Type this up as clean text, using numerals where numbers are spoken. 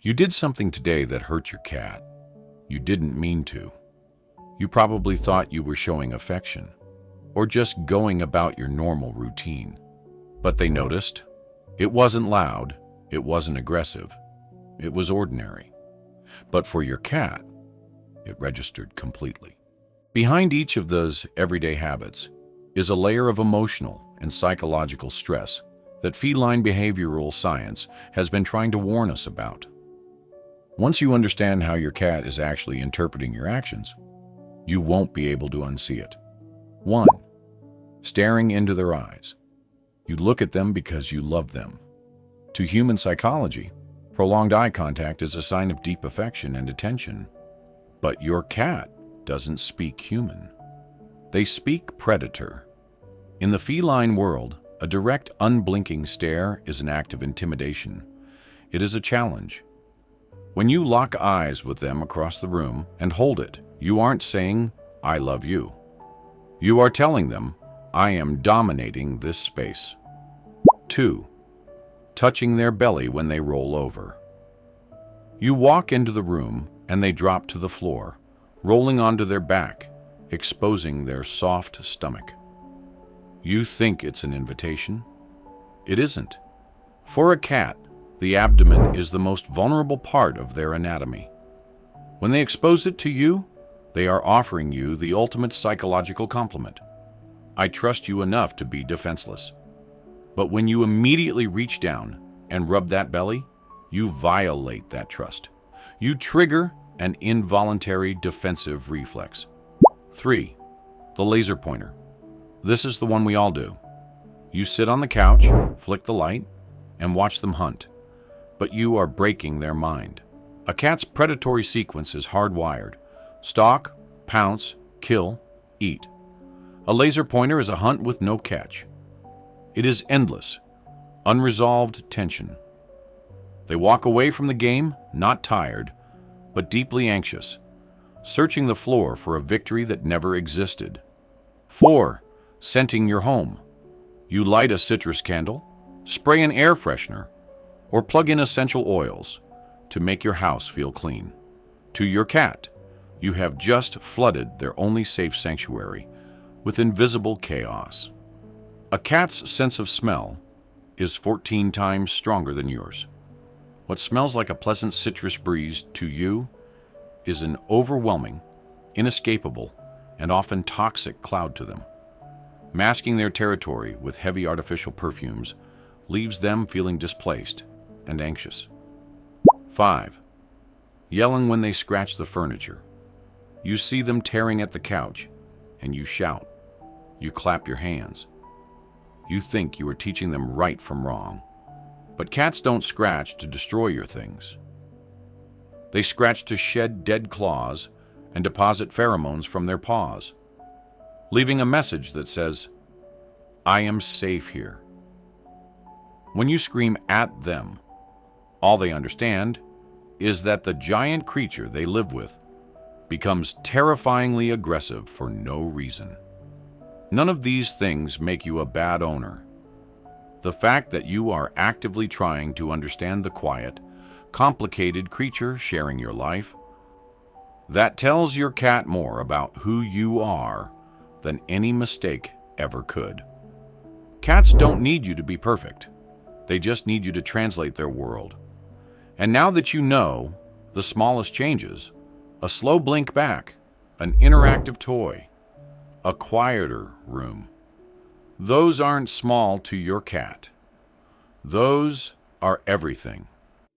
You did something today that hurt your cat. You didn't mean to. You probably thought you were showing affection, or just going about your normal routine. But they noticed. It wasn't loud, it wasn't aggressive, it was ordinary. But for your cat, it registered completely. Behind each of those everyday habits is a layer of emotional and psychological stress that feline behavioral science has been trying to warn us about. Once you understand how your cat is actually interpreting your actions, you won't be able to unsee it. 1. Staring into their eyes. You look at them because you love them. To human psychology, prolonged eye contact is a sign of deep affection and attention. But your cat doesn't speak human. They speak predator. In the feline world, a direct, unblinking stare is an act of intimidation. It is a challenge. When you lock eyes with them across the room and hold it, you aren't saying, "I love you." You are telling them, "I am dominating this space." 2. Touching their belly when they roll over. You walk into the room and they drop to the floor, rolling onto their back, exposing their soft stomach. You think it's an invitation? It isn't. For a cat, the abdomen is the most vulnerable part of their anatomy. When they expose it to you, they are offering you the ultimate psychological compliment. I trust you enough to be defenseless. But when you immediately reach down and rub that belly, you violate that trust. You trigger an involuntary defensive reflex. 3. The laser pointer. This is the one we all do. You sit on the couch, flick the light, and watch them hunt. But you are breaking their mind. A cat's predatory sequence is hardwired. Stalk, pounce, kill, eat. A laser pointer is a hunt with no catch. It is endless, unresolved tension. They walk away from the game, not tired, but deeply anxious, searching the floor for a victory that never existed. 4. Scenting your home. You light a citrus candle, spray an air freshener, or plug in essential oils to make your house feel clean. To your cat, you have just flooded their only safe sanctuary with invisible chaos. A cat's sense of smell is 14 times stronger than yours. What smells like a pleasant citrus breeze to you is an overwhelming, inescapable, and often toxic cloud to them. Masking their territory with heavy artificial perfumes leaves them feeling displaced and anxious. 5. Yelling when they scratch the furniture. You see them tearing at the couch, and you shout. You clap your hands. You think you are teaching them right from wrong. But cats don't scratch to destroy your things. They scratch to shed dead claws and deposit pheromones from their paws, leaving a message that says, "I am safe here." When you scream at them, all they understand is that the giant creature they live with becomes terrifyingly aggressive for no reason. None of these things make you a bad owner. The fact that you are actively trying to understand the quiet, complicated creature sharing your life, that tells your cat more about who you are than any mistake ever could. Cats don't need you to be perfect. They just need you to translate their world. And now that you know the smallest changes, a slow blink back, an interactive toy, a quieter room, those aren't small to your cat. Those are everything.